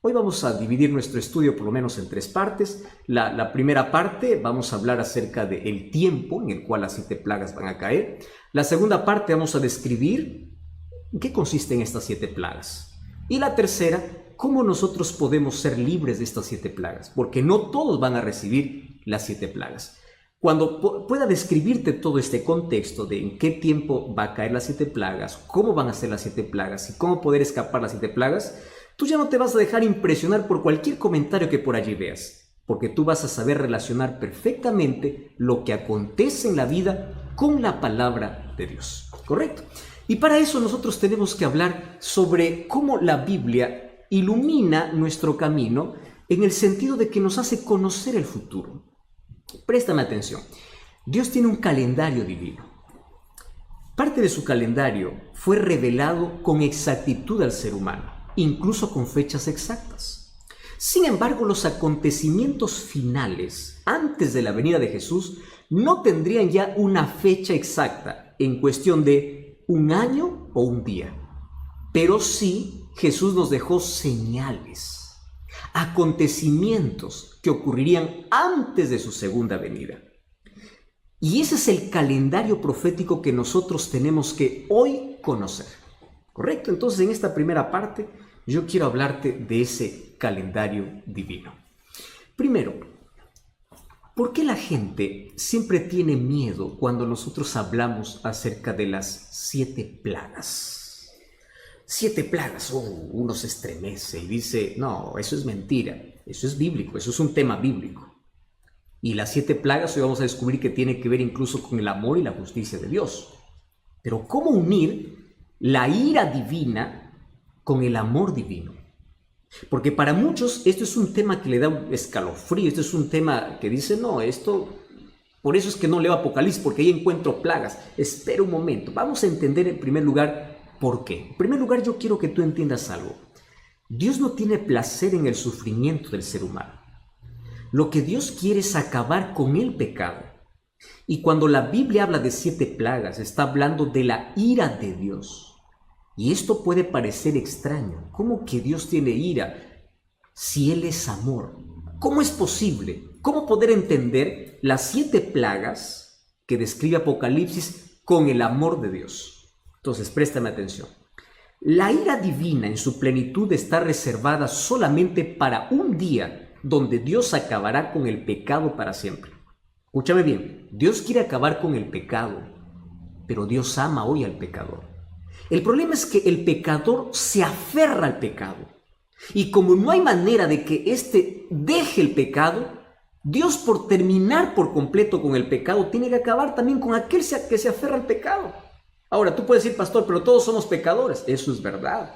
Hoy vamos a dividir nuestro estudio por lo menos en tres partes. La primera parte vamos a hablar acerca del tiempo en el cual las 7 plagas van a caer. La segunda parte vamos a describir en qué consisten estas 7 plagas. Y la tercera, cómo nosotros podemos ser libres de estas 7 plagas, porque no todos van a recibir las 7 plagas. Cuando pueda describirte todo este contexto de en qué tiempo va a caer las 7 plagas, cómo van a ser las 7 plagas y cómo poder escapar las 7 plagas, tú ya no te vas a dejar impresionar por cualquier comentario que por allí veas, porque tú vas a saber relacionar perfectamente lo que acontece en la vida con la palabra de Dios, ¿correcto? Y para eso nosotros tenemos que hablar sobre cómo la Biblia ilumina nuestro camino en el sentido de que nos hace conocer el futuro. Préstame atención. Dios tiene un calendario divino. Parte de su calendario fue revelado con exactitud al ser humano, incluso con fechas exactas. Sin embargo, los acontecimientos finales, antes de la venida de Jesús, no tendrían ya una fecha exacta en cuestión de un año o un día. Pero sí, Jesús nos dejó señales, acontecimientos que ocurrirían antes de su segunda venida. Y ese es el calendario profético que nosotros tenemos que hoy conocer, ¿correcto? Entonces, en esta primera parte, yo quiero hablarte de ese calendario divino. Primero, ¿por qué la gente siempre tiene miedo cuando nosotros hablamos acerca de las 7 plagas? 7 plagas, uno se estremece y dice, no, eso es mentira, eso es bíblico, eso es un tema bíblico. Y las 7 plagas hoy vamos a descubrir que tiene que ver incluso con el amor y la justicia de Dios. Pero ¿cómo unir la ira divina con el amor divino? Porque para muchos esto es un tema que le da un escalofrío, esto es un tema que dice, no, esto, por eso es que no leo Apocalipsis, porque ahí encuentro plagas. Espera un momento, vamos a entender en primer lugar por qué. En primer lugar, yo quiero que tú entiendas algo. Dios no tiene placer en el sufrimiento del ser humano. Lo que Dios quiere es acabar con el pecado. Y cuando la Biblia habla de 7 plagas, está hablando de la ira de Dios. Y esto puede parecer extraño. ¿Cómo que Dios tiene ira si Él es amor? ¿Cómo es posible? ¿Cómo poder entender las 7 plagas que describe Apocalipsis con el amor de Dios? Entonces, préstame atención. La ira divina en su plenitud está reservada solamente para un día donde Dios acabará con el pecado para siempre. Escúchame bien, Dios quiere acabar con el pecado, pero Dios ama hoy al pecador. El problema es que el pecador se aferra al pecado. Y como no hay manera de que éste deje el pecado, Dios, por terminar por completo con el pecado, tiene que acabar también con aquel que se aferra al pecado. Ahora, tú puedes decir, pastor, pero todos somos pecadores. Eso es verdad.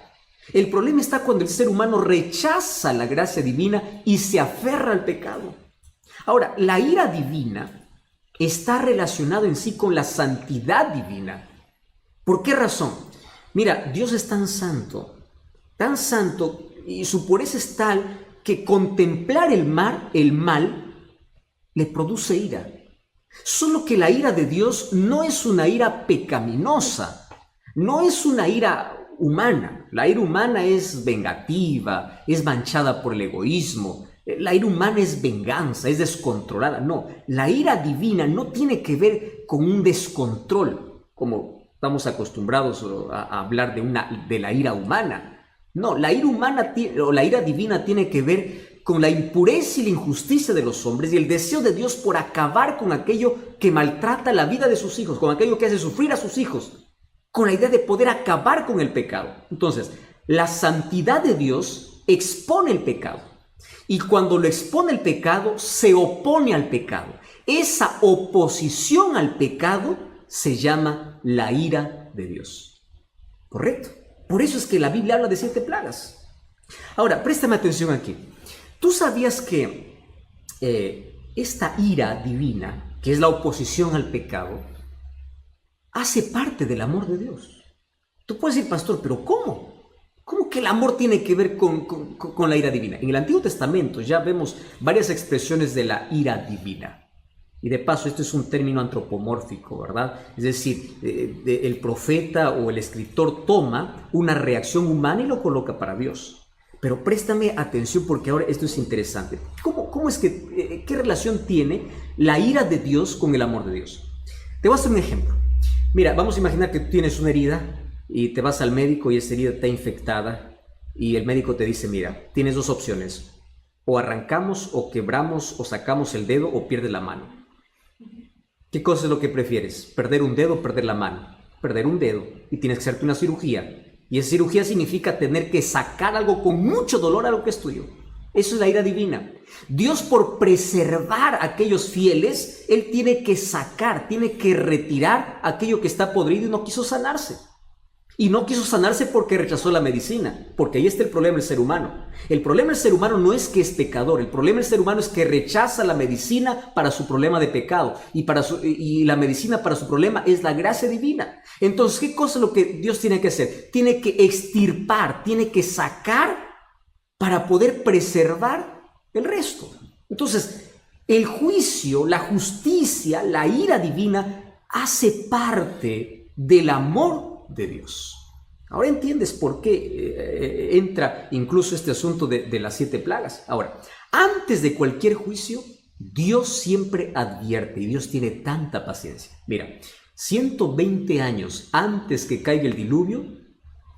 El problema está cuando el ser humano rechaza la gracia divina y se aferra al pecado. Ahora, la ira divina está relacionada en sí con la santidad divina. ¿Por qué razón? Mira, Dios es tan santo, y su pureza es tal que contemplar el mal le produce ira. Solo que la ira de Dios no es una ira pecaminosa, no es una ira humana. La ira humana es vengativa, es manchada por el egoísmo. La ira humana es venganza, es descontrolada. No, la ira divina no tiene que ver con un descontrol, como estamos acostumbrados a hablar de la ira humana. No, la ira humana o la ira divina tiene que ver con la impureza y la injusticia de los hombres y el deseo de Dios por acabar con aquello que maltrata la vida de sus hijos, con aquello que hace sufrir a sus hijos, con la idea de poder acabar con el pecado. Entonces, la santidad de Dios expone el pecado. Y cuando lo expone el pecado, se opone al pecado. Esa oposición al pecado se llama la ira de Dios. ¿Correcto? Por eso es que la Biblia habla de 7 plagas. Ahora, préstame atención aquí. ¿Tú sabías que esta ira divina, que es la oposición al pecado, hace parte del amor de Dios? Tú puedes decir, pastor, ¿pero cómo? ¿Cómo que el amor tiene que ver con la ira divina? En el Antiguo Testamento ya vemos varias expresiones de la ira divina. Y de paso, esto es un término antropomórfico, ¿verdad? Es decir, el profeta o el escritor toma una reacción humana y lo coloca para Dios. Pero préstame atención porque ahora esto es interesante. ¿Cómo es que, qué relación tiene la ira de Dios con el amor de Dios? Te voy a hacer un ejemplo. Mira, vamos a imaginar que tú tienes una herida y te vas al médico y esa herida está infectada y el médico te dice, mira, tienes dos opciones. O arrancamos o quebramos o sacamos el dedo o pierdes la mano. ¿Qué cosa es lo que prefieres? ¿Perder un dedo o perder la mano? Perder un dedo y tienes que hacerte una cirugía. Y esa cirugía significa tener que sacar algo con mucho dolor a lo que es tuyo. Eso es la ira divina. Dios, por preservar a aquellos fieles, Él tiene que sacar, tiene que retirar aquello que está podrido y no quiso sanarse. Y no quiso sanarse porque rechazó la medicina, porque ahí está el problema del ser humano. El problema del ser humano no es que es pecador, el problema del ser humano es que rechaza la medicina para su problema de pecado y la medicina para su problema es la gracia divina. Entonces, ¿qué cosa es lo que Dios tiene que hacer? Tiene que extirpar, tiene que sacar para poder preservar el resto. Entonces, el juicio, la justicia, la ira divina hace parte del amor de Dios. Ahora entiendes por qué entra incluso este asunto de las 7 plagas. Ahora, antes de cualquier juicio, Dios siempre advierte y Dios tiene tanta paciencia. Mira, 120 años antes que caiga el diluvio,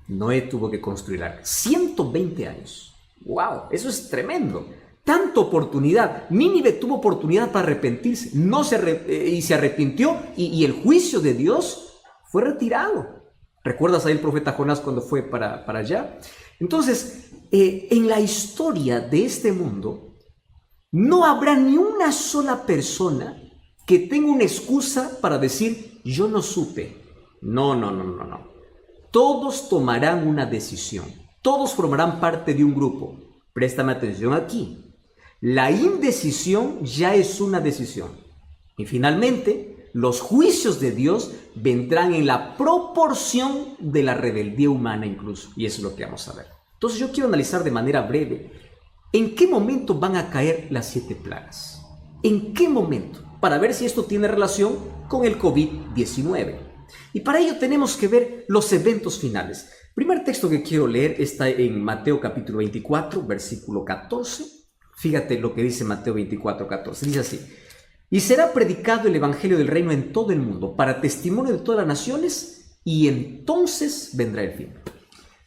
Noé tuvo que construir arca. 120 años. ¡Wow! Eso es tremendo. Tanta oportunidad. Nínive tuvo oportunidad para arrepentirse. Y se arrepintió y el juicio de Dios fue retirado. ¿Recuerdas ahí el profeta Jonás cuando fue para allá? Entonces, en la historia de este mundo, no habrá ni una sola persona que tenga una excusa para decir, yo no supe. No. Todos tomarán una decisión. Todos formarán parte de un grupo. Préstame atención aquí. La indecisión ya es una decisión. Y finalmente, los juicios de Dios vendrán en la proporción de la rebeldía humana incluso. Y eso es lo que vamos a ver. Entonces yo quiero analizar de manera breve en qué momento van a caer las 7 plagas. ¿En qué momento? Para ver si esto tiene relación con el COVID-19. Y para ello tenemos que ver los eventos finales. El primer texto que quiero leer está en Mateo capítulo 24, versículo 14. Fíjate lo que dice Mateo 24, 14. Dice así. Y será predicado el evangelio del reino en todo el mundo, para testimonio de todas las naciones, y entonces vendrá el fin.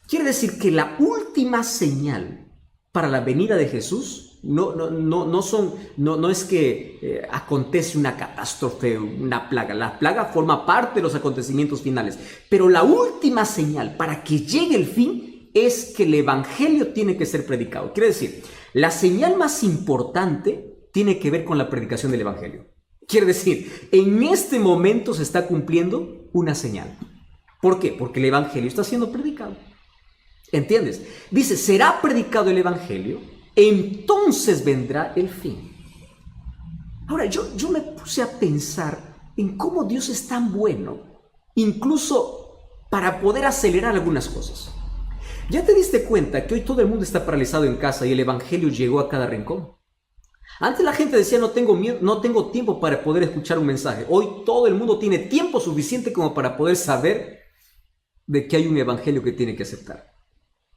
Quiere decir que la última señal para la venida de Jesús no es que acontece una catástrofe, una plaga. La plaga forma parte de los acontecimientos finales, pero la última señal para que llegue el fin es que el evangelio tiene que ser predicado. Quiere decir, la señal más importante tiene que ver con la predicación del evangelio. Quiere decir, en este momento se está cumpliendo una señal. ¿Por qué? Porque el evangelio está siendo predicado. ¿Entiendes? Dice, será predicado el evangelio, entonces vendrá el fin. Ahora, yo me puse a pensar en cómo Dios es tan bueno, incluso para poder acelerar algunas cosas. ¿Ya te diste cuenta que hoy todo el mundo está paralizado en casa y el evangelio llegó a cada rincón? Antes la gente decía, no tengo tiempo para poder escuchar un mensaje. Hoy todo el mundo tiene tiempo suficiente como para poder saber de que hay un evangelio que tiene que aceptar.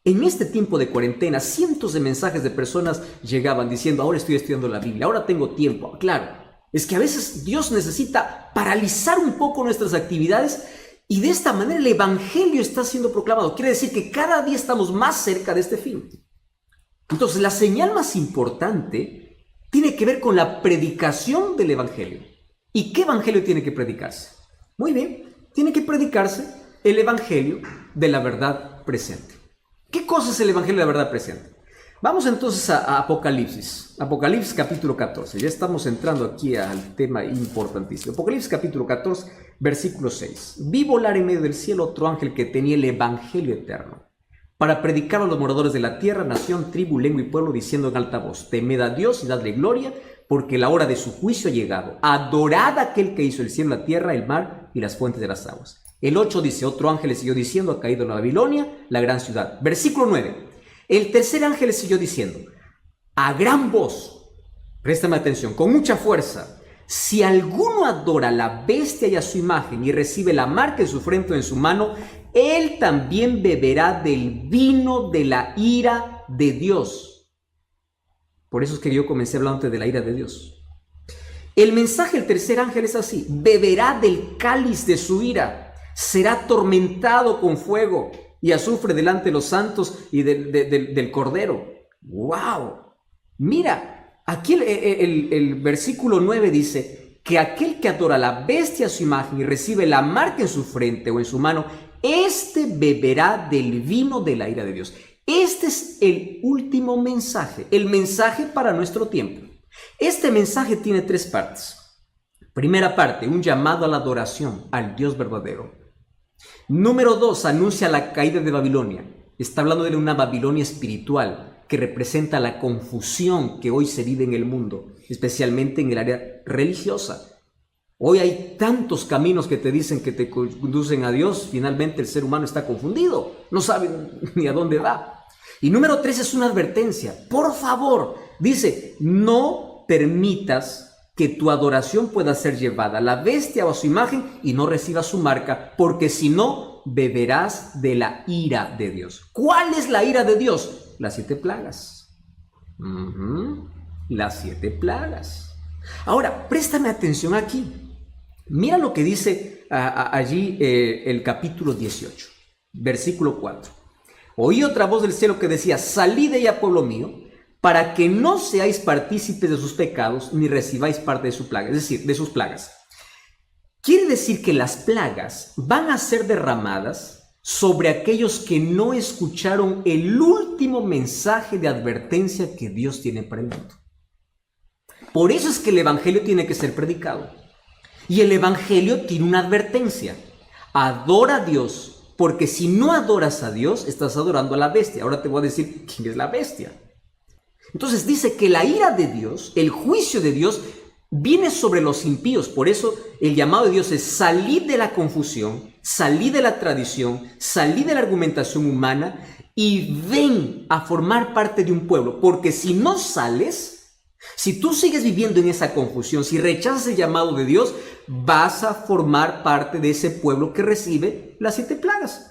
En este tiempo de cuarentena, cientos de mensajes de personas llegaban diciendo, ahora estoy estudiando la Biblia, ahora tengo tiempo. Claro, es que a veces Dios necesita paralizar un poco nuestras actividades y de esta manera el evangelio está siendo proclamado. Quiere decir que cada día estamos más cerca de este fin. Entonces, la señal más importante tiene que ver con la predicación del evangelio. ¿Y qué evangelio tiene que predicarse? Muy bien, tiene que predicarse el evangelio de la verdad presente. ¿Qué cosa es el evangelio de la verdad presente? Vamos entonces a Apocalipsis. Apocalipsis capítulo 14. Ya estamos entrando aquí al tema importantísimo. Apocalipsis capítulo 14, versículo 6. Vi volar en medio del cielo otro ángel que tenía el evangelio eterno, para predicar a los moradores de la tierra, nación, tribu, lengua y pueblo, diciendo en alta voz, temed a Dios y dadle gloria, porque la hora de su juicio ha llegado. Adorad a aquel que hizo el cielo, la tierra, el mar y las fuentes de las aguas. El 8 dice, otro ángel le siguió diciendo, ha caído en Babilonia, la gran ciudad. Versículo 9. El tercer ángel le siguió diciendo, a gran voz, préstame atención, con mucha fuerza, si alguno adora a la bestia y a su imagen y recibe la marca en su frente o en su mano, él también beberá del vino de la ira de Dios. Por eso es que yo comencé hablando de la ira de Dios. El mensaje del tercer ángel es así: beberá del cáliz de su ira, será atormentado con fuego y azufre delante de los santos y del Cordero. ¡Wow! Mira, aquí el versículo 9 dice que aquel que adora la bestia a su imagen y recibe la marca en su frente o en su mano, este beberá del vino de la ira de Dios. Este es el último mensaje, el mensaje para nuestro tiempo. Este mensaje tiene 3 partes. Primera parte, un llamado a la adoración al Dios verdadero. Número 2, anuncia la caída de Babilonia. Está hablando de una Babilonia espiritual que representa la confusión que hoy se vive en el mundo, especialmente en el área religiosa. Hoy hay tantos caminos que te dicen que te conducen a Dios. Finalmente el ser humano está confundido, no sabe ni a dónde va. Y número 3 es una advertencia. Por favor, dice, no permitas que tu adoración pueda ser llevada a la bestia o a su imagen y no recibas su marca, porque si no, beberás de la ira de Dios. ¿Cuál es la ira de Dios? Las 7 plagas. Las 7 plagas. Ahora, préstame atención aquí. Mira lo que dice allí el capítulo 18, versículo 4. Oí otra voz del cielo que decía: salid de ella, pueblo mío, para que no seáis partícipes de sus pecados, ni recibáis parte de su plaga, es decir, de sus plagas. Quiere decir que las plagas van a ser derramadas sobre aquellos que no escucharon el último mensaje de advertencia que Dios tiene para el mundo. Por eso es que el evangelio tiene que ser predicado. Y el evangelio tiene una advertencia: adora a Dios, porque si no adoras a Dios, estás adorando a la bestia. Ahora te voy a decir quién es la bestia. Entonces dice que la ira de Dios, el juicio de Dios, viene sobre los impíos. Por eso el llamado de Dios es: salid de la confusión, salid de la tradición, salid de la argumentación humana y ven a formar parte de un pueblo. Porque si no sales, si tú sigues viviendo en esa confusión, si rechazas el llamado de Dios, vas a formar parte de ese pueblo que recibe las 7 plagas.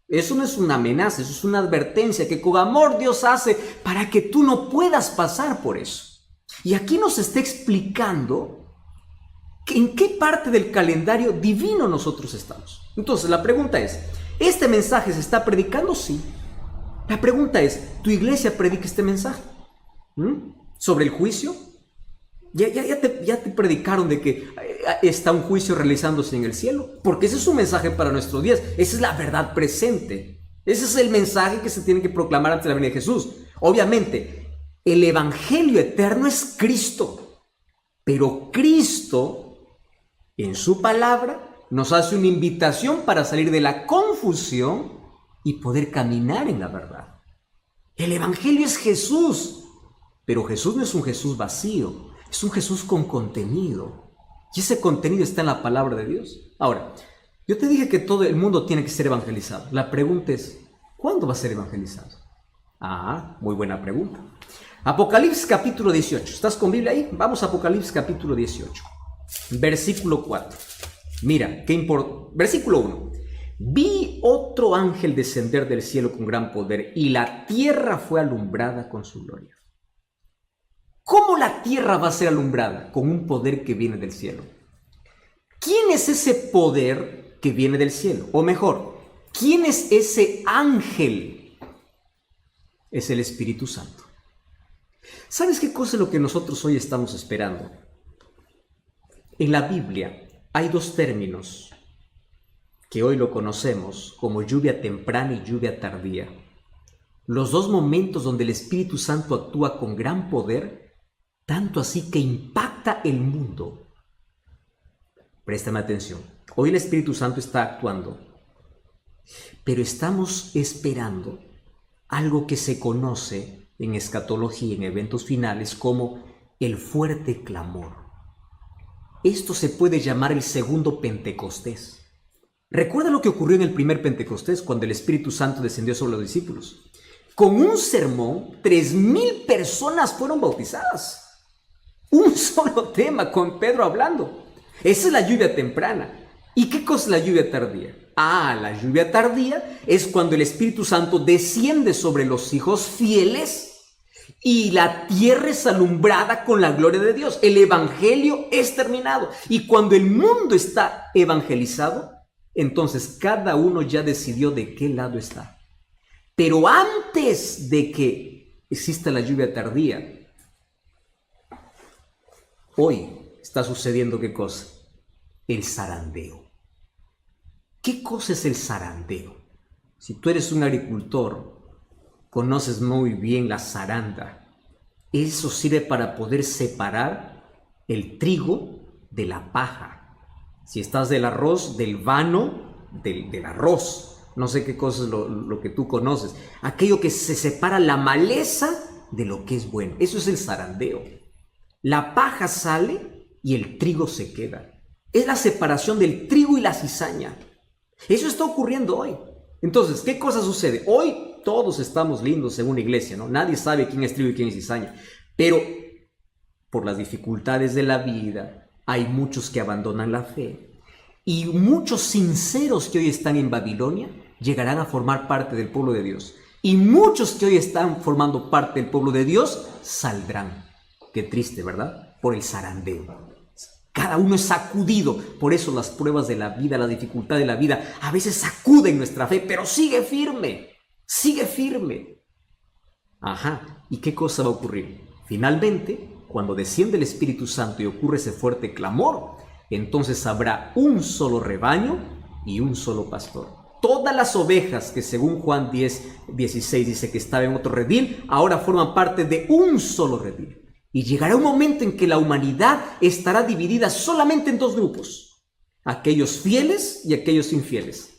Eso no es una amenaza, eso es una advertencia que con amor Dios hace para que tú no puedas pasar por eso. Y aquí nos está explicando en qué parte del calendario divino nosotros estamos. Entonces la pregunta es: ¿este mensaje se está predicando? Sí. La pregunta es: ¿tu iglesia predica este mensaje? ¿Sobre el juicio? Ya te predicaron de que está un juicio realizándose en el cielo, porque ese es un mensaje para nuestros días. Esa es la verdad presente. Ese es el mensaje que se tiene que proclamar ante la venida de Jesús. Obviamente, el evangelio eterno es Cristo, pero Cristo, en su palabra, nos hace una invitación para salir de la confusión y poder caminar en la verdad. El evangelio es Jesús, pero Jesús no es un Jesús vacío. Es un Jesús con contenido. Y ese contenido está en la palabra de Dios. Ahora, yo te dije que todo el mundo tiene que ser evangelizado. La pregunta es: ¿cuándo va a ser evangelizado? Muy buena pregunta. Apocalipsis capítulo 18. ¿Estás con Biblia ahí? Vamos a Apocalipsis capítulo 18. Versículo 4. Mira, qué importante. Versículo 1. Vi otro ángel descender del cielo con gran poder, y la tierra fue alumbrada con su gloria. ¿Cómo la tierra va a ser alumbrada? Con un poder que viene del cielo. ¿Quién es ese poder que viene del cielo? O mejor, ¿quién es ese ángel? Es el Espíritu Santo. ¿Sabes qué cosa es lo que nosotros hoy estamos esperando? En la Biblia hay 2 términos que hoy lo conocemos como lluvia temprana y lluvia tardía. Los 2 momentos donde el Espíritu Santo actúa con gran poder, tanto así que impacta el mundo. Préstame atención. Hoy el Espíritu Santo está actuando, pero estamos esperando algo que se conoce en escatología, en eventos finales, como el fuerte clamor. Esto se puede llamar el segundo Pentecostés. ¿Recuerda lo que ocurrió en el primer Pentecostés, cuando el Espíritu Santo descendió sobre los discípulos? Con un sermón, 3,000 personas fueron bautizadas. Un solo tema, con Pedro hablando. Esa es la lluvia temprana. ¿Y qué cosa es la lluvia tardía? La lluvia tardía es cuando el Espíritu Santo desciende sobre los hijos fieles y la tierra es alumbrada con la gloria de Dios. El evangelio es terminado. Y cuando el mundo está evangelizado, entonces cada uno ya decidió de qué lado está. Pero antes de que exista la lluvia tardía, hoy está sucediendo ¿qué cosa? El zarandeo. ¿Qué cosa es el zarandeo? Si tú eres un agricultor, conoces muy bien la zaranda. Eso sirve para poder separar el trigo de la paja. Si estás del arroz, del vano, del arroz. No sé qué cosa es lo que tú conoces. Aquello que se separa la maleza de lo que es bueno. Eso es el zarandeo. La paja sale y el trigo se queda. Es la separación del trigo y la cizaña. Eso está ocurriendo hoy. Entonces, ¿qué cosa sucede? Hoy todos estamos lindos en una iglesia, ¿no? Nadie sabe quién es trigo y quién es cizaña. Pero por las dificultades de la vida, hay muchos que abandonan la fe. Y muchos sinceros que hoy están en Babilonia llegarán a formar parte del pueblo de Dios. Y muchos que hoy están formando parte del pueblo de Dios saldrán. Qué triste, ¿verdad? Por el zarandeo. Cada uno es sacudido. Por eso las pruebas de la vida, la dificultad de la vida, a veces sacuden nuestra fe, pero sigue firme. Sigue firme. ¿Y qué cosa va a ocurrir? Finalmente, cuando desciende el Espíritu Santo y ocurre ese fuerte clamor, entonces habrá un solo rebaño y un solo pastor. Todas las ovejas que según Juan 10:16 dice que estaban en otro redil, ahora forman parte de un solo redil. Y llegará un momento en que la humanidad estará dividida solamente en dos grupos, aquellos fieles y aquellos infieles.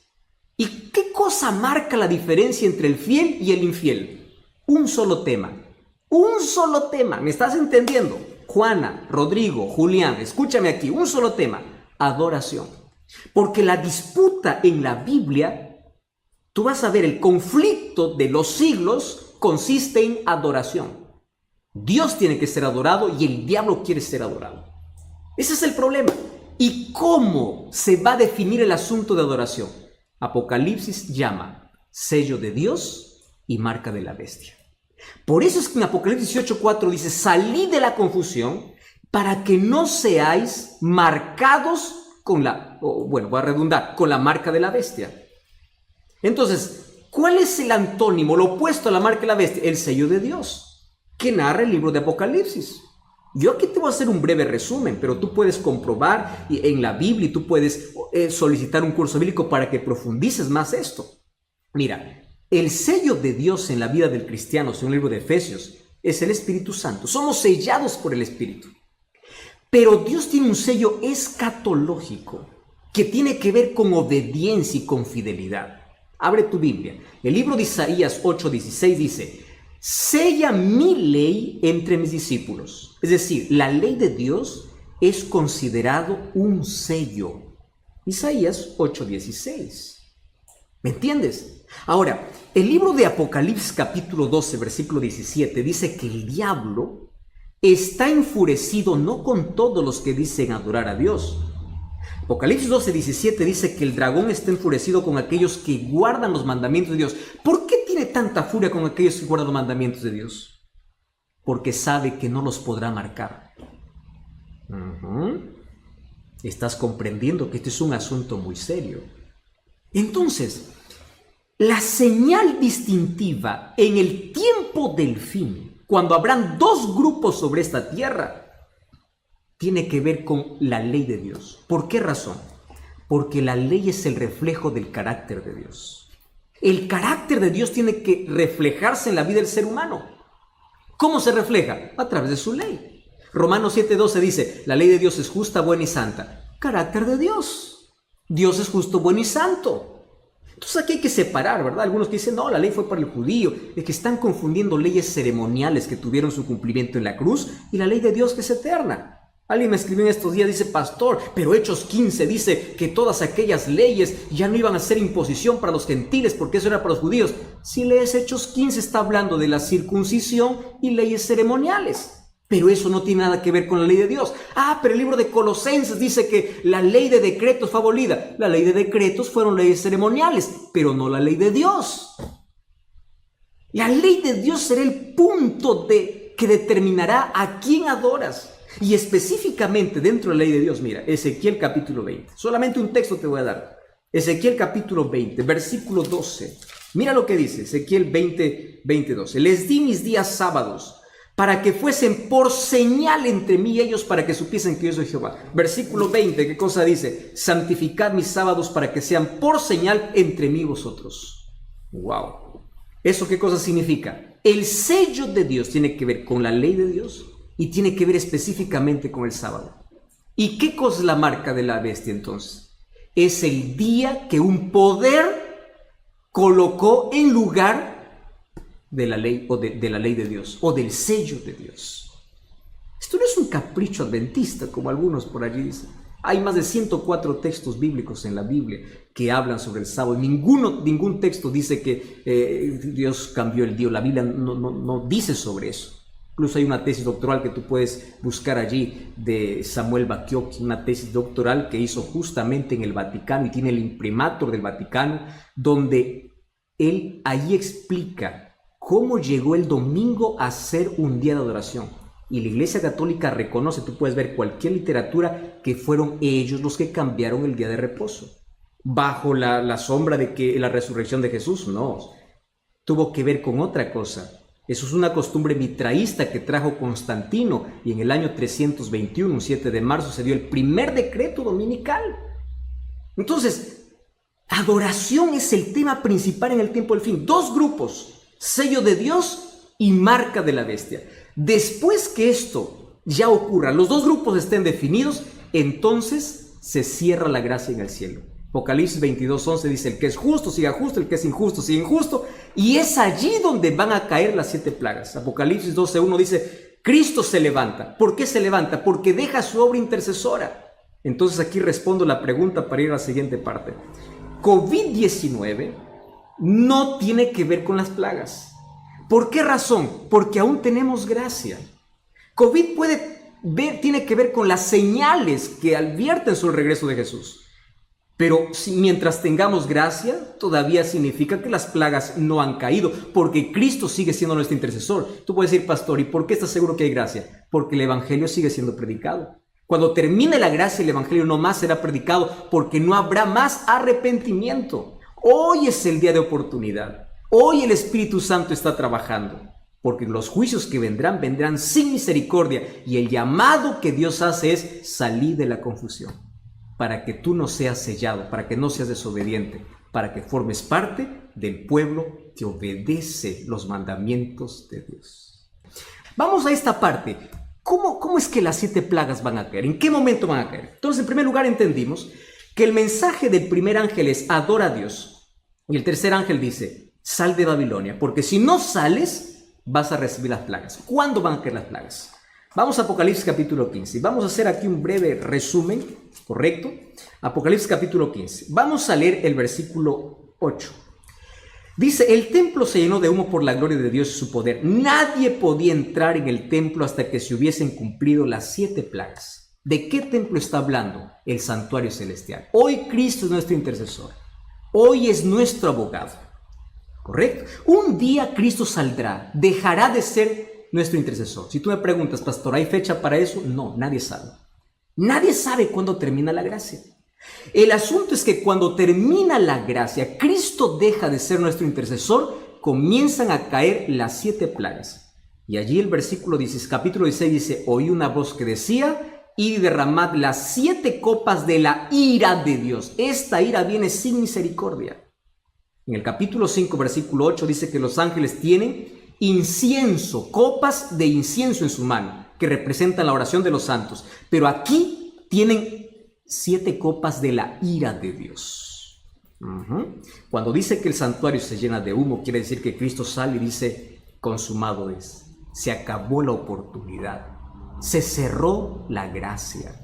¿Y qué cosa marca la diferencia entre el fiel y el infiel? Un solo tema. Un solo tema. ¿Me estás entendiendo? Juana, Rodrigo, Julián, escúchame aquí. Un solo tema. Adoración. Porque la disputa en la Biblia, tú vas a ver, el conflicto de los siglos consiste en adoración. Dios tiene que ser adorado y el diablo quiere ser adorado. Ese es el problema. ¿Y cómo se va a definir el asunto de adoración? Apocalipsis llama sello de Dios y marca de la bestia. Por eso es que en Apocalipsis 18:4 dice: salid de la confusión para que no seáis marcados con voy a redundar, con la marca de la bestia. Entonces, ¿cuál es el antónimo, lo opuesto a la marca de la bestia? El sello de Dios, que narra el libro de Apocalipsis. Yo aquí te voy a hacer un breve resumen, pero tú puedes comprobar en la Biblia y tú puedes solicitar un curso bíblico para que profundices más esto. Mira, el sello de Dios en la vida del cristiano, según el libro de Efesios, es el Espíritu Santo. Somos sellados por el Espíritu. Pero Dios tiene un sello escatológico que tiene que ver con obediencia y con fidelidad. Abre tu Biblia. El libro de Isaías 8:16 dice: sella mi ley entre mis discípulos. Es decir, la ley de Dios es considerado un sello. Isaías 8:16. ¿Me entiendes? Ahora, el libro de Apocalipsis capítulo 12, versículo 17 dice que el diablo está enfurecido no con todos los que dicen adorar a Dios. Apocalipsis 12:17 dice que el dragón está enfurecido con aquellos que guardan los mandamientos de Dios. ¿Por qué tiene tanta furia con aquellos que guardan los mandamientos de Dios? Porque sabe que no los podrá marcar. Estás comprendiendo que este es un asunto muy serio. Entonces, la señal distintiva en el tiempo del fin, cuando habrán dos grupos sobre esta tierra, tiene que ver con la ley de Dios. ¿Por qué razón? Porque la ley es el reflejo del carácter de Dios. El carácter de Dios tiene que reflejarse en la vida del ser humano. ¿Cómo se refleja? A través de su ley. Romanos 7:12 dice: la ley de Dios es justa, buena y santa. Carácter de Dios. Dios es justo, bueno y santo. Entonces aquí hay que separar, ¿verdad? Algunos que dicen: no, la ley fue para el judío. Es que están confundiendo leyes ceremoniales que tuvieron su cumplimiento en la cruz y la ley de Dios que es eterna. Alguien me escribió en estos días, dice: pastor, pero Hechos 15 dice que todas aquellas leyes ya no iban a ser imposición para los gentiles porque eso era para los judíos. Si lees Hechos 15 está hablando de la circuncisión y leyes ceremoniales. Pero eso no tiene nada que ver con la ley de Dios. Pero el libro de Colosenses dice que la ley de decretos fue abolida. La ley de decretos fueron leyes ceremoniales, pero no la ley de Dios. La ley de Dios será el punto que determinará a quién adoras. Y específicamente dentro de la ley de Dios, mira, Ezequiel capítulo 20. Solamente un texto te voy a dar. Ezequiel capítulo 20, versículo 12. Mira lo que dice Ezequiel 20, 12. Les di mis días sábados para que fuesen por señal entre mí y ellos, para que supiesen que yo soy Jehová. Versículo 20, ¿qué cosa dice? Santificad mis sábados para que sean por señal entre mí y vosotros. ¡Wow! ¿Eso qué cosa significa? El sello de Dios tiene que ver con la ley de Dios y tiene que ver específicamente con el sábado. ¿Y qué cosa es la marca de la bestia entonces? Es el día que un poder colocó en lugar de la ley o de la ley de Dios o del sello de Dios. Esto no es un capricho adventista como algunos por allí dicen. Hay más de 104 textos bíblicos en la Biblia que hablan sobre el sábado. Ningún texto dice que Dios cambió el día. La Biblia no dice sobre eso. Incluso hay una tesis doctoral que tú puedes buscar allí de Samuel Bacchiocchi, una tesis doctoral que hizo justamente en el Vaticano y tiene el imprimatur del Vaticano, donde él ahí explica cómo llegó el domingo a ser un día de adoración. Y la Iglesia Católica reconoce, tú puedes ver cualquier literatura, que fueron ellos los que cambiaron el día de reposo. Bajo la sombra de que la resurrección de Jesús, no. Tuvo que ver con otra cosa. Eso es una costumbre mitraísta que trajo Constantino, y en el año 321, un 7 de marzo, se dio el primer decreto dominical. Entonces, adoración es el tema principal en el tiempo del fin. Dos grupos: sello de Dios y marca de la bestia. Después que esto ya ocurra, los dos grupos estén definidos, entonces se cierra la gracia en el cielo. Apocalipsis 22:11 dice: el que es justo siga justo, el que es injusto siga injusto, y es allí donde van a caer las 7 plagas. Apocalipsis 12:1 dice: Cristo se levanta. ¿Por qué se levanta? Porque deja su obra intercesora. Entonces aquí respondo la pregunta para ir a la siguiente parte. COVID-19 no tiene que ver con las plagas. ¿Por qué razón? Porque aún tenemos gracia. COVID tiene que ver con las señales que advierten sobre el regreso de Jesús. Pero mientras tengamos gracia, todavía significa que las plagas no han caído, porque Cristo sigue siendo nuestro intercesor. Tú puedes decir: pastor, ¿y por qué estás seguro que hay gracia? Porque el evangelio sigue siendo predicado. Cuando termine la gracia, el evangelio no más será predicado, porque no habrá más arrepentimiento. Hoy es el día de oportunidad. Hoy el Espíritu Santo está trabajando, porque los juicios que vendrán sin misericordia, y el llamado que Dios hace es salir de la confusión, para que tú no seas sellado, para que no seas desobediente, para que formes parte del pueblo que obedece los mandamientos de Dios. Vamos a esta parte. ¿Cómo es que las 7 plagas van a caer? ¿En qué momento van a caer? Entonces, en primer lugar, entendimos que el mensaje del primer ángel es: adora a Dios. Y el tercer ángel dice: sal de Babilonia, porque si no sales, vas a recibir las plagas. ¿Cuándo van a caer las plagas? Vamos a Apocalipsis capítulo 15. Vamos a hacer aquí un breve resumen, ¿correcto? Apocalipsis capítulo 15. Vamos a leer el versículo 8. Dice: el templo se llenó de humo por la gloria de Dios y su poder. Nadie podía entrar en el templo hasta que se hubiesen cumplido las 7 plagas. ¿De qué templo está hablando? El santuario celestial. Hoy Cristo es nuestro intercesor. Hoy es nuestro abogado. ¿Correcto? Un día Cristo saldrá, dejará de ser nuestro intercesor. Si tú me preguntas: pastor, ¿hay fecha para eso? No, nadie sabe. Nadie sabe cuándo termina la gracia. El asunto es que cuando termina la gracia, Cristo deja de ser nuestro intercesor, comienzan a caer las 7 plagas. Y allí el versículo 16, capítulo 16 dice: oí una voz que decía: y derramad las 7 copas de la ira de Dios. Esta ira viene sin misericordia. En el capítulo 5, versículo 8 dice que los ángeles tienen incienso, copas de incienso en su mano, que representan la oración de los santos. Pero aquí tienen 7 copas de la ira de Dios. Cuando dice que el santuario se llena de humo, quiere decir que Cristo sale y dice: consumado es. Se acabó la oportunidad. Se cerró la gracia.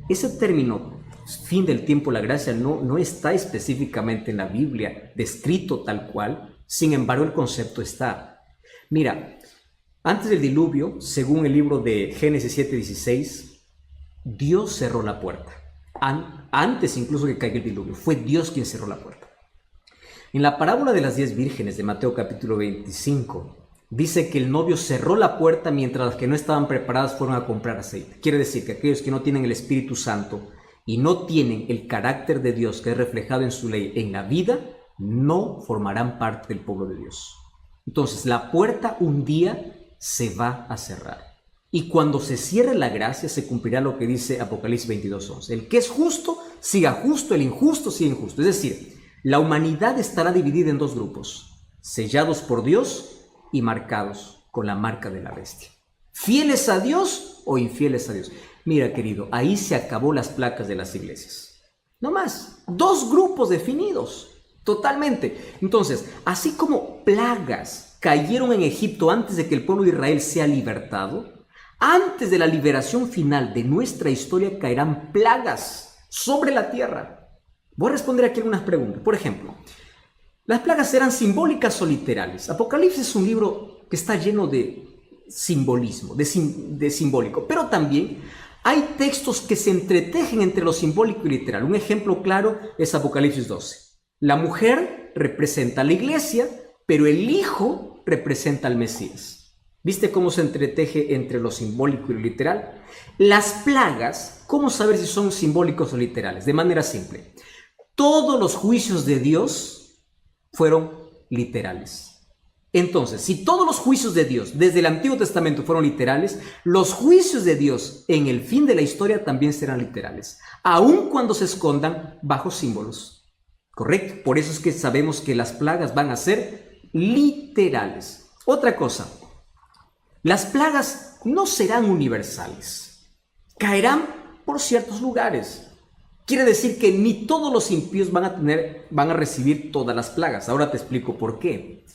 Ese término, fin del tiempo, la gracia, no está específicamente en la Biblia descrito tal cual. Sin embargo, el concepto está. Mira, Antes del diluvio, según el libro de Génesis 7:16, Dios cerró la puerta. Antes incluso que caiga el diluvio, fue Dios quien cerró la puerta. En la parábola de las 10 vírgenes de Mateo capítulo 25, dice que el novio cerró la puerta mientras las que no estaban preparadas fueron a comprar aceite. Quiere decir que aquellos que no tienen el Espíritu Santo y no tienen el carácter de Dios que es reflejado en su ley en la vida, no formarán parte del pueblo de Dios. Entonces, la puerta un día se va a cerrar. Y cuando se cierre la gracia, se cumplirá lo que dice Apocalipsis 22:11. El que es justo, siga justo, el injusto, siga injusto. Es decir, la humanidad estará dividida en dos grupos, sellados por Dios y marcados con la marca de la bestia. ¿Fieles a Dios o infieles a Dios? Mira, querido, ahí se acabó las placas de las iglesias. No más, dos grupos definidos, totalmente. Entonces, así como plagas cayeron en Egipto antes de que el pueblo de Israel sea libertado, antes de la liberación final de nuestra historia caerán plagas sobre la tierra. Voy a responder aquí algunas preguntas. Por ejemplo, ¿las plagas serán simbólicas o literales? Apocalipsis es un libro que está lleno de simbolismo, de simbólico, pero también hay textos que se entretejen entre lo simbólico y literal. Un ejemplo claro es Apocalipsis 12. La mujer representa a la iglesia, pero el hijo representa al Mesías. ¿Viste cómo se entreteje entre lo simbólico y lo literal? Las plagas, ¿cómo saber si son simbólicos o literales? De manera simple. Todos los juicios de Dios fueron literales. Entonces, si todos los juicios de Dios desde el Antiguo Testamento fueron literales, los juicios de Dios en el fin de la historia también serán literales, aun cuando se escondan bajo símbolos. ¿Correcto? Por eso es que sabemos que las plagas van a ser literales. Otra cosa. Las plagas no serán universales, caerán por ciertos lugares. Quiere decir que ni todos los impíos van a recibir todas las plagas. Ahora te explico por qué.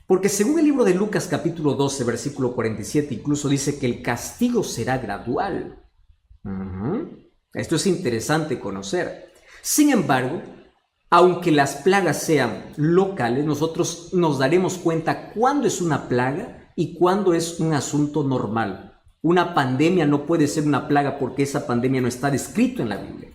Porque según el libro de Lucas capítulo 12, versículo 47, incluso dice que el castigo será gradual. Esto es interesante conocer. Sin embargo, aunque las plagas sean locales, nosotros nos daremos cuenta cuándo es una plaga y cuándo es un asunto normal. Una pandemia no puede ser una plaga porque esa pandemia no está descrito en la Biblia.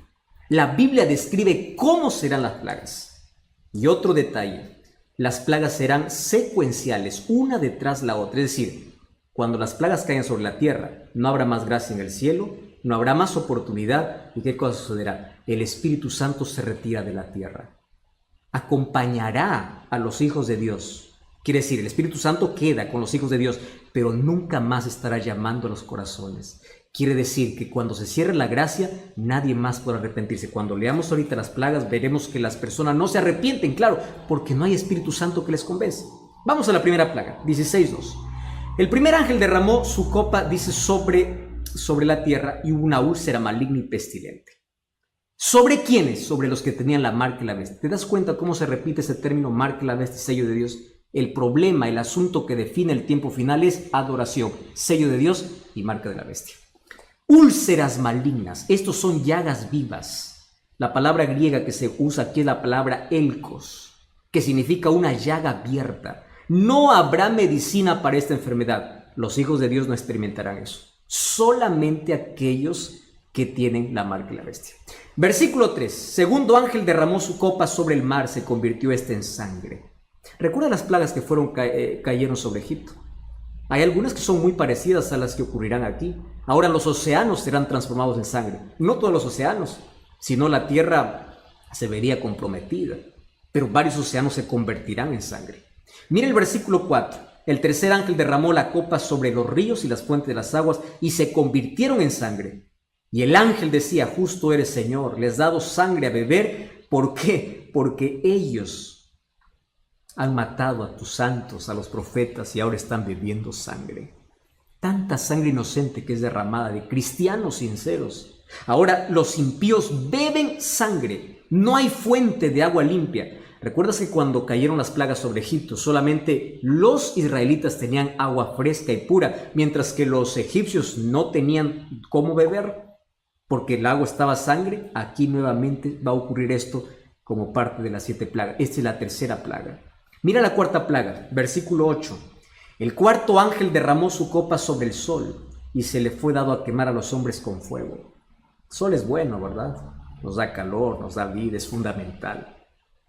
La Biblia describe cómo serán las plagas. Y otro detalle, las plagas serán secuenciales, una detrás la otra. Es decir, cuando las plagas caigan sobre la tierra, no habrá más gracia en el cielo, no habrá más oportunidad. ¿Y qué cosa sucederá? El Espíritu Santo se retira de la tierra. Acompañará a los hijos de Dios. Quiere decir, el Espíritu Santo queda con los hijos de Dios, pero nunca más estará llamando a los corazones. Quiere decir que cuando se cierre la gracia, nadie más podrá arrepentirse. Cuando leamos ahorita las plagas, veremos que las personas no se arrepienten, claro, porque no hay Espíritu Santo que les convence. Vamos a la primera plaga, 16:2. El primer ángel derramó su copa, dice, sobre la tierra y hubo una úlcera maligna y pestilente. ¿Sobre quiénes? Sobre los que tenían la marca y la bestia. ¿Te das cuenta cómo se repite ese término, marca y la bestia, sello de Dios? El problema, el asunto que define el tiempo final es adoración, sello de Dios y marca de la bestia. Úlceras malignas, estos son llagas vivas. La palabra griega que se usa aquí es la palabra elkos, que significa una llaga abierta. No habrá medicina para esta enfermedad. Los hijos de Dios no experimentarán eso. Solamente aquellos que tienen la marca de la bestia. Versículo 3. Segundo ángel derramó su copa sobre el mar, se convirtió este en sangre. ¿Recuerda las plagas que cayeron sobre Egipto? Hay algunas que son muy parecidas a las que ocurrirán aquí. Ahora los océanos serán transformados en sangre. No todos los océanos, sino la tierra se vería comprometida. Pero varios océanos se convertirán en sangre. Mira el versículo 4. El tercer ángel derramó la copa sobre los ríos y las fuentes de las aguas y se convirtieron en sangre. Y el ángel decía, justo eres, Señor, les has dado sangre a beber. ¿Por qué? Porque ellos han matado a tus santos, a los profetas, y ahora están bebiendo sangre. Tanta sangre inocente que es derramada de cristianos sinceros. Ahora los impíos beben sangre. No hay fuente de agua limpia. ¿Recuerdas que cuando cayeron las plagas sobre Egipto, solamente los israelitas tenían agua fresca y pura, mientras que los egipcios no tenían cómo beber? Porque el agua estaba sangre. Aquí nuevamente va a ocurrir esto como parte de las 7 plagas. Esta es la tercera plaga. Mira la cuarta plaga, versículo 8. El cuarto ángel derramó su copa sobre el sol y se le fue dado a quemar a los hombres con fuego. El sol es bueno, ¿verdad? Nos da calor, nos da vida, es fundamental.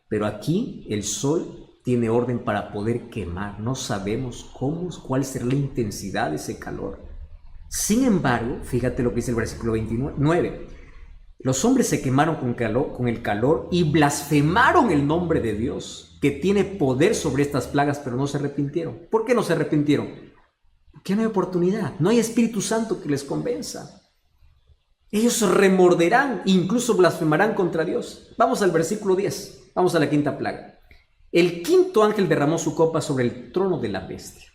Pero aquí el sol tiene orden para poder quemar. No sabemos cuál será la intensidad de ese calor. Sin embargo, fíjate lo que dice el versículo 29. Los hombres se quemaron con el calor y blasfemaron el nombre de Dios, que tiene poder sobre estas plagas, pero no se arrepintieron. ¿Por qué no se arrepintieron? Porque no hay oportunidad, no hay Espíritu Santo que les convenza. Ellos remorderán, incluso blasfemarán contra Dios. Vamos al versículo 10, vamos a la quinta plaga. El quinto ángel derramó su copa sobre el trono de la bestia.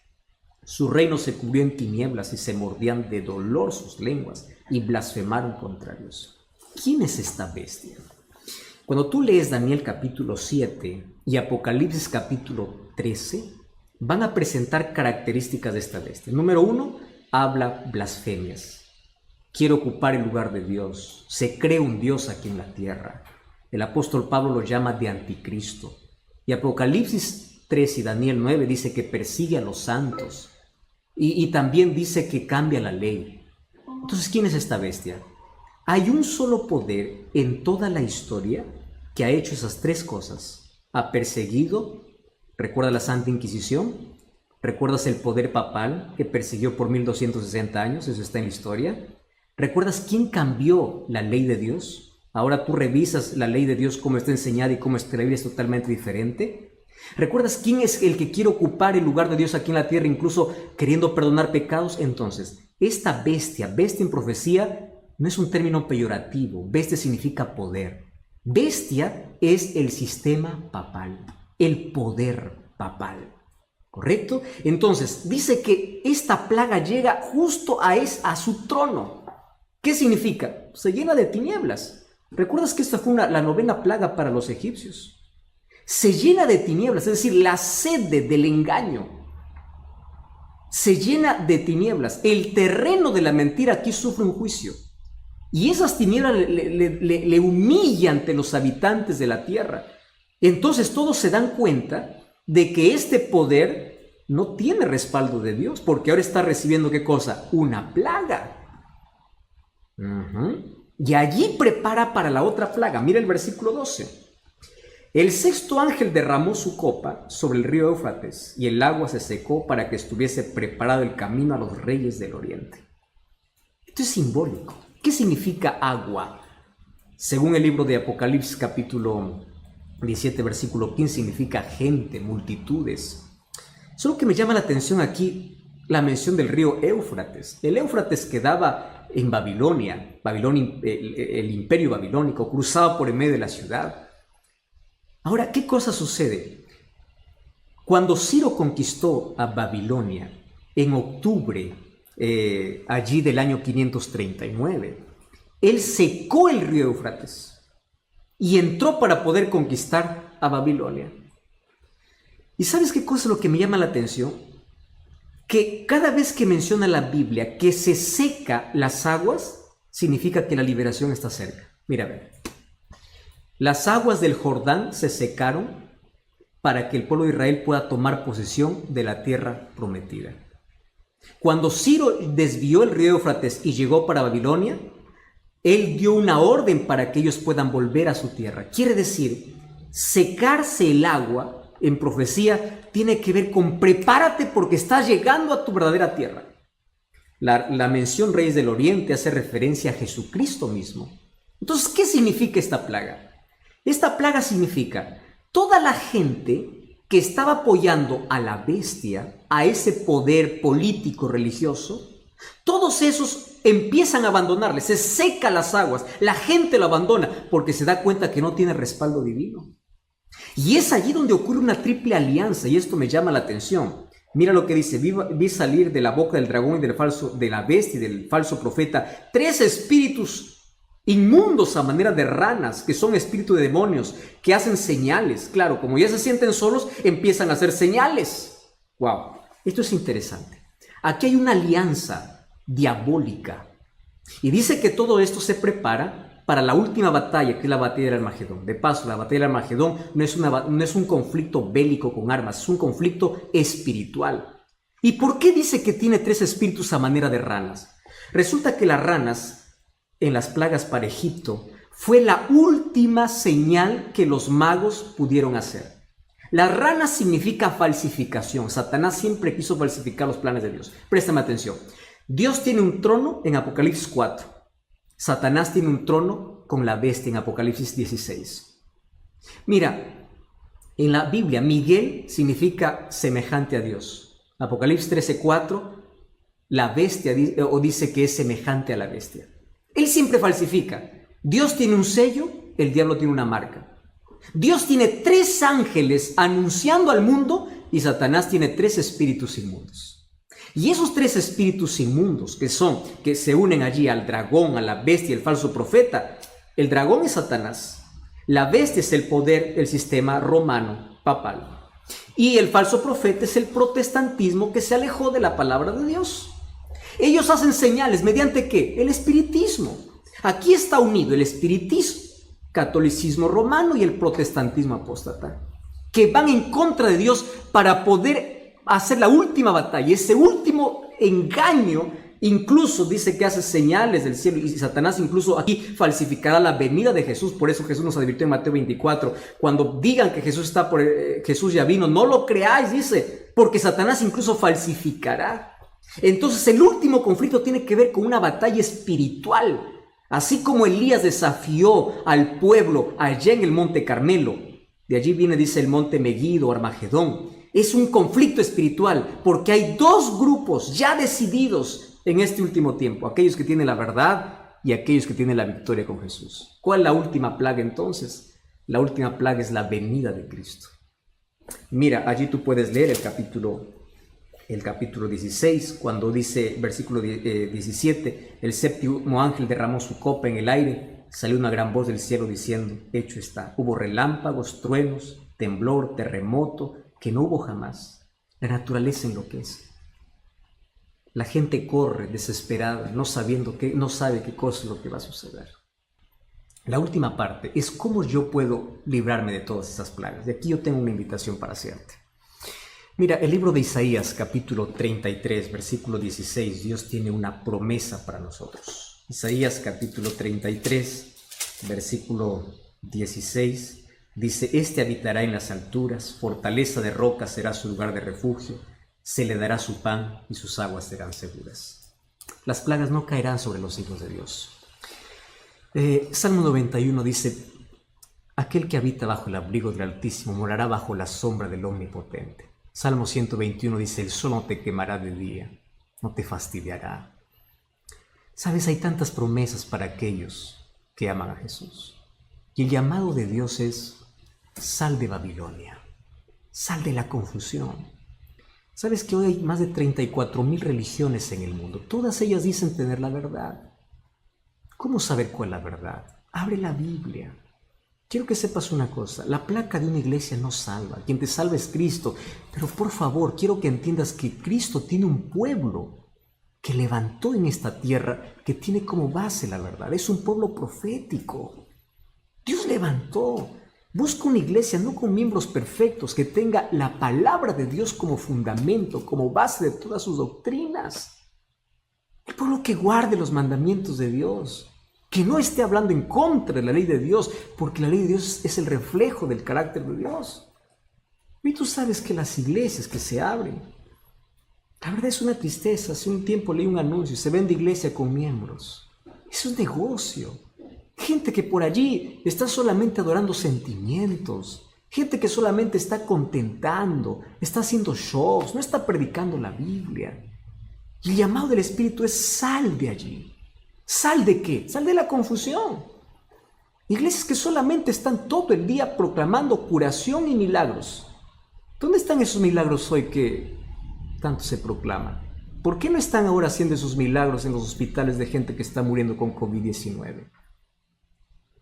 Su reino se cubrió en tinieblas y se mordían de dolor sus lenguas y blasfemaron contra Dios. ¿Quién es esta bestia? Cuando tú lees Daniel capítulo 7 y Apocalipsis capítulo 13, van a presentar características de esta bestia. Número 1, habla blasfemias. Quiere ocupar el lugar de Dios. Se cree un Dios aquí en la tierra. El apóstol Pablo lo llama de anticristo. Y Apocalipsis 3 y Daniel 9 dice que persigue a los santos. Y también dice que cambia la ley. Entonces, ¿quién es esta bestia? Hay un solo poder en toda la historia que ha hecho esas tres cosas. Ha perseguido, ¿recuerda la Santa Inquisición? ¿Recuerdas el poder papal que persiguió por 1260 años? Eso está en la historia. ¿Recuerdas quién cambió la ley de Dios? Ahora tú revisas la ley de Dios, cómo está enseñada y cómo está escrita, es totalmente diferente. ¿Recuerdas quién es el que quiere ocupar el lugar de Dios aquí en la tierra, incluso queriendo perdonar pecados? Entonces, esta bestia en profecía, no es un término peyorativo. Bestia significa poder. Bestia es el sistema papal, el poder papal. ¿Correcto? Entonces, dice que esta plaga llega justo a su trono. ¿Qué significa? Se llena de tinieblas. ¿Recuerdas que esta fue la novena plaga para los egipcios? Se llena de tinieblas, es decir, la sede del engaño. Se llena de tinieblas. El terreno de la mentira aquí sufre un juicio. Y esas tinieblas le humillan ante los habitantes de la tierra. Entonces todos se dan cuenta de que este poder no tiene respaldo de Dios, porque ahora está recibiendo ¿qué cosa? Una plaga. Y allí prepara para la otra plaga. Mira el versículo 12. El sexto ángel derramó su copa sobre el río Éufrates, y el agua se secó para que estuviese preparado el camino a los reyes del oriente. Esto es simbólico. ¿Qué significa agua? Según el libro de Apocalipsis capítulo 17 versículo 15, significa gente, multitudes. Solo que me llama la atención aquí la mención del río Éufrates. El Éufrates quedaba en Babilonia, el imperio babilónico, cruzaba por el medio de la ciudad. Ahora, ¿qué cosa sucede? Cuando Ciro conquistó a Babilonia en octubre allí del año 539, él secó el río Éufrates y entró para poder conquistar a Babilonia. ¿Y sabes qué cosa es lo que me llama la atención? Que cada vez que menciona la Biblia que se seca las aguas, significa que la liberación está cerca. Mira, a ver. Las aguas del Jordán se secaron para que el pueblo de Israel pueda tomar posesión de la tierra prometida. Cuando Ciro desvió el río Éufrates y llegó para Babilonia, él dio una orden para que ellos puedan volver a su tierra. Quiere decir, secarse el agua en profecía tiene que ver con prepárate porque estás llegando a tu verdadera tierra. La mención Reyes del Oriente hace referencia a Jesucristo mismo. Entonces, ¿qué significa esta plaga? Esta plaga significa toda la gente que estaba apoyando a la bestia, a ese poder político religioso, todos esos empiezan a abandonarle, se secan las aguas, la gente lo abandona porque se da cuenta que no tiene respaldo divino. Y es allí donde ocurre una triple alianza, y esto me llama la atención. Mira lo que dice: vi salir de la boca del dragón y de la bestia y del falso profeta 3 espíritus inmundos a manera de ranas, que son espíritus de demonios, que hacen señales. Claro, como ya se sienten solos, empiezan a hacer señales. Wow, esto es interesante. Aquí hay una alianza diabólica. Y dice que todo esto se prepara para la última batalla, que es la batalla del Armagedón. De paso, la batalla del Armagedón no es un conflicto bélico con armas, es un conflicto espiritual. ¿Y por qué dice que tiene 3 espíritus a manera de ranas? Resulta que las ranas en las plagas para Egipto fue la última señal que los magos pudieron hacer. Las ranas significa falsificación. Satanás siempre quiso falsificar los planes de Dios. Préstame atención. Dios tiene un trono en Apocalipsis 4. Satanás tiene un trono con la bestia en Apocalipsis 16. Mira, en la Biblia, Miguel significa semejante a Dios. Apocalipsis 13:4, la bestia dice que es semejante a la bestia. Él siempre falsifica. Dios tiene un sello, el diablo tiene una marca. Dios tiene 3 ángeles anunciando al mundo y Satanás tiene 3 espíritus inmundos. Y esos 3 espíritus inmundos que se unen allí al dragón, a la bestia y el falso profeta, el dragón es Satanás, la bestia es el poder del sistema romano papal y el falso profeta es el protestantismo que se alejó de la palabra de Dios. Ellos hacen señales, ¿mediante qué? El espiritismo. Aquí está unido el espiritismo, catolicismo romano y el protestantismo apóstata, que van en contra de Dios para poder hacer la última batalla. Ese último engaño incluso dice que hace señales del cielo, y Satanás incluso aquí falsificará la venida de Jesús. Por eso Jesús nos advirtió en Mateo 24, cuando digan que Jesús ya vino, no lo creáis, dice, porque Satanás incluso falsificará. Entonces el último conflicto tiene que ver con una batalla espiritual. Así como Elías desafió al pueblo allá en el monte Carmelo, de allí viene, dice, el monte Megiddo, Armagedón. Es un conflicto espiritual porque hay 2 grupos ya decididos en este último tiempo, aquellos que tienen la verdad y aquellos que tienen la victoria con Jesús. ¿Cuál es la última plaga entonces? La última plaga es la venida de Cristo. Mira, allí tú puedes leer el capítulo 16, cuando dice, versículo 17, el séptimo ángel derramó su copa en el aire, salió una gran voz del cielo diciendo, hecho está. Hubo relámpagos, truenos, temblor, terremoto, que no hubo jamás. La naturaleza enloquece. La gente corre desesperada, no sabe qué cosa es lo que va a suceder. La última parte es cómo yo puedo librarme de todas esas plagas. De aquí yo tengo una invitación para hacerte. Mira, el libro de Isaías, capítulo 33, versículo 16, Dios tiene una promesa para nosotros. Isaías, capítulo 33, versículo 16, dice, este habitará en las alturas, fortaleza de roca será su lugar de refugio, se le dará su pan y sus aguas serán seguras. Las plagas no caerán sobre los hijos de Dios. Salmo 91 dice, aquel que habita bajo el abrigo del Altísimo morará bajo la sombra del Omnipotente. Salmo 121 dice, el sol no te quemará de día, no te fastidiará. Sabes, hay tantas promesas para aquellos que aman a Jesús. Y el llamado de Dios es, sal de Babilonia, sal de la confusión. Sabes que hoy hay más de 34,000 religiones en el mundo. Todas ellas dicen tener la verdad. ¿Cómo saber cuál es la verdad? Abre la Biblia. Quiero que sepas una cosa, la placa de una iglesia no salva, quien te salva es Cristo, pero por favor, quiero que entiendas que Cristo tiene un pueblo que levantó en esta tierra, que tiene como base la verdad, es un pueblo profético. Dios levantó, busca una iglesia no con miembros perfectos, que tenga la palabra de Dios como fundamento, como base de todas sus doctrinas. El pueblo que guarde los mandamientos de Dios, que no esté hablando en contra de la ley de Dios, porque la ley de Dios es el reflejo del carácter de Dios. Y tú sabes que las iglesias que se abren, la verdad es una tristeza. Hace un tiempo leí un anuncio, se vende iglesia con miembros. Es un negocio. Gente que por allí está solamente adorando sentimientos, gente que solamente está contentando, está haciendo shows, no está predicando la Biblia. Y el llamado del Espíritu es sal de allí. ¿Sal de qué? Sal de la confusión. Iglesias que solamente están todo el día proclamando curación y milagros. ¿Dónde están esos milagros hoy que tanto se proclaman? ¿Por qué no están ahora haciendo esos milagros en los hospitales de gente que está muriendo con COVID-19?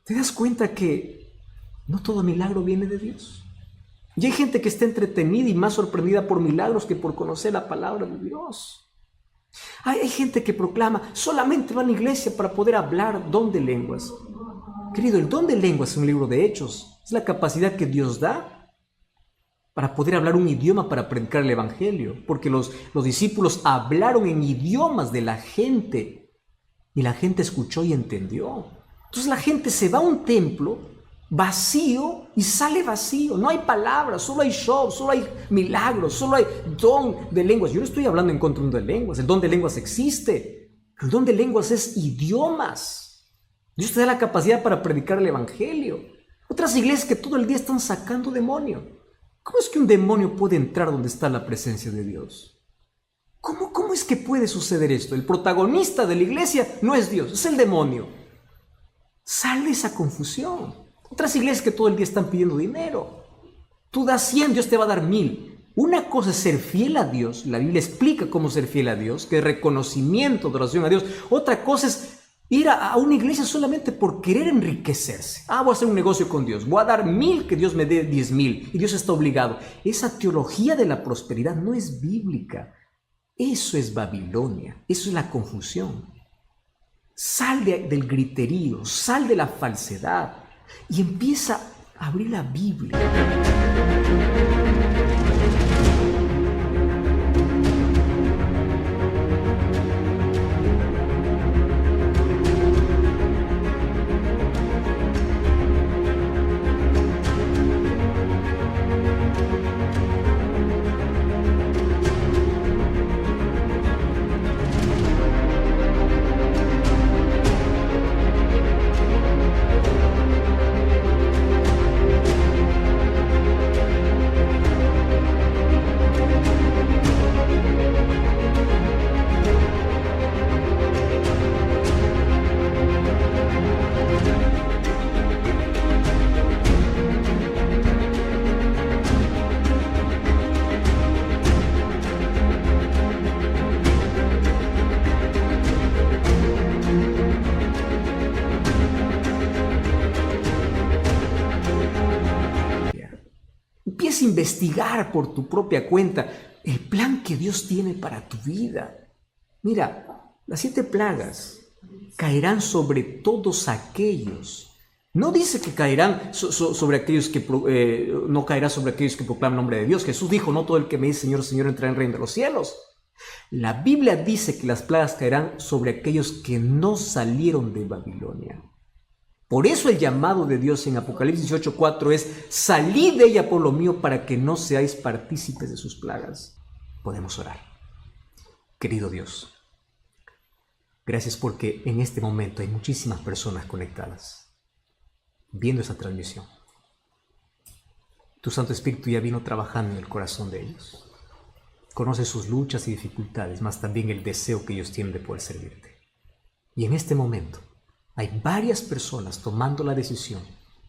¿Te das cuenta que no todo milagro viene de Dios? Y hay gente que está entretenida y más sorprendida por milagros que por conocer la palabra de Dios. Hay gente que proclama, solamente va a la iglesia para poder hablar don de lenguas. Querido, el don de lenguas es un libro de Hechos. Es la capacidad que Dios da. para poder hablar un idioma para predicar el evangelio, porque los discípulos hablaron en idiomas de la gente y la gente escuchó y entendió. Entonces la gente se va a un templo vacío y sale vacío. No hay palabras, solo hay show, solo hay milagros, solo hay don de lenguas. Yo no estoy hablando en contra de un don de lenguas. El don de lenguas existe. El don de lenguas es idiomas. Dios te da la capacidad para predicar el evangelio. Otras iglesias que todo el día están sacando demonio. ¿Cómo es que un demonio puede entrar donde está la presencia de Dios? ¿Cómo es que puede suceder esto? El protagonista de la iglesia no es Dios, es el demonio. Sale esa confusión. Otras iglesias que todo el día están pidiendo dinero. Tú das 100, Dios te va a dar 1000. Una cosa es ser fiel a Dios. La Biblia explica cómo ser fiel a Dios, que es reconocimiento, adoración a Dios. Otra cosa es ir a una iglesia solamente por querer enriquecerse. Voy a hacer un negocio con Dios. Voy a dar 1000, que Dios me dé 10,000. Y Dios está obligado. Esa teología de la prosperidad no es bíblica. Eso es Babilonia. Eso es la confusión. Sal del griterío, sal de la falsedad y empieza a abrir la Biblia. Empieza a investigar por tu propia cuenta el plan que Dios tiene para tu vida. Mira, las 7 plagas caerán sobre todos aquellos. No dice que caerán sobre aquellos que no caerá sobre aquellos que proclaman el nombre de Dios. Jesús dijo, no todo el que me dice Señor, Señor entrará en el reino de los cielos. La Biblia dice que las plagas caerán sobre aquellos que no salieron de Babilonia. Por eso el llamado de Dios en Apocalipsis 18:4 es: salid de ella, pueblo mío, para que no seáis partícipes de sus plagas. Podemos orar. Querido Dios, gracias porque en este momento hay muchísimas personas conectadas, viendo esa transmisión. Tu Santo Espíritu ya vino trabajando en el corazón de ellos. Conoce sus luchas y dificultades, más también el deseo que ellos tienen de poder servirte. Y en este momento hay varias personas tomando la decisión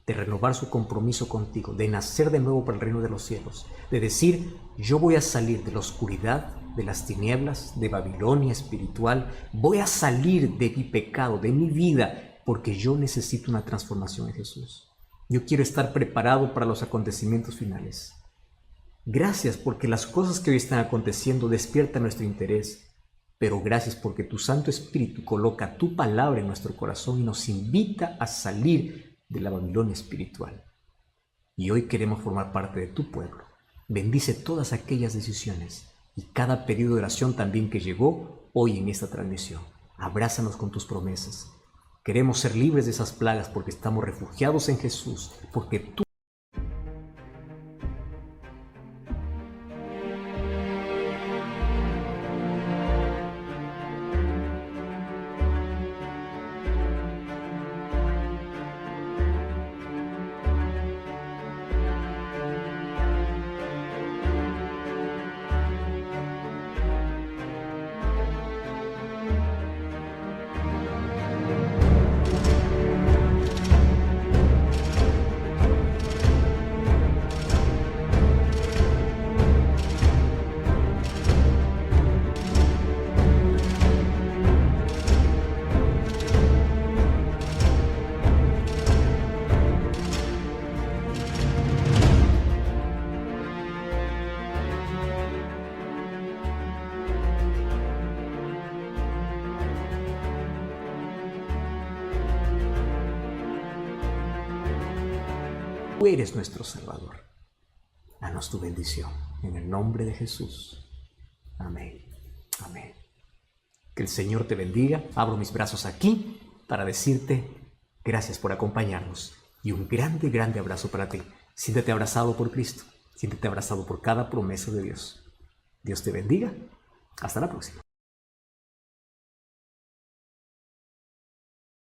de renovar su compromiso contigo, de nacer de nuevo para el reino de los cielos, de decir: yo voy a salir de la oscuridad, de las tinieblas, de Babilonia espiritual, voy a salir de mi pecado, de mi vida, porque yo necesito una transformación en Jesús. Yo quiero estar preparado para los acontecimientos finales. Gracias porque las cosas que hoy están aconteciendo despiertan nuestro interés, pero gracias porque tu Santo Espíritu coloca tu palabra en nuestro corazón y nos invita a salir de la Babilonia espiritual. Y hoy queremos formar parte de tu pueblo. Bendice todas aquellas decisiones y cada pedido de oración también que llegó hoy en esta transmisión. Abrázanos con tus promesas. Queremos ser libres de esas plagas porque estamos refugiados en Jesús, porque tú eres nuestro Salvador. Amén. danos tu bendición. En el nombre de Jesús. Amén. Amén. Que el Señor te bendiga. Abro mis brazos aquí para decirte gracias por acompañarnos y un grande, grande abrazo para ti. Siéntete abrazado por Cristo. Siéntete abrazado por cada promesa de Dios. Dios te bendiga. Hasta la próxima.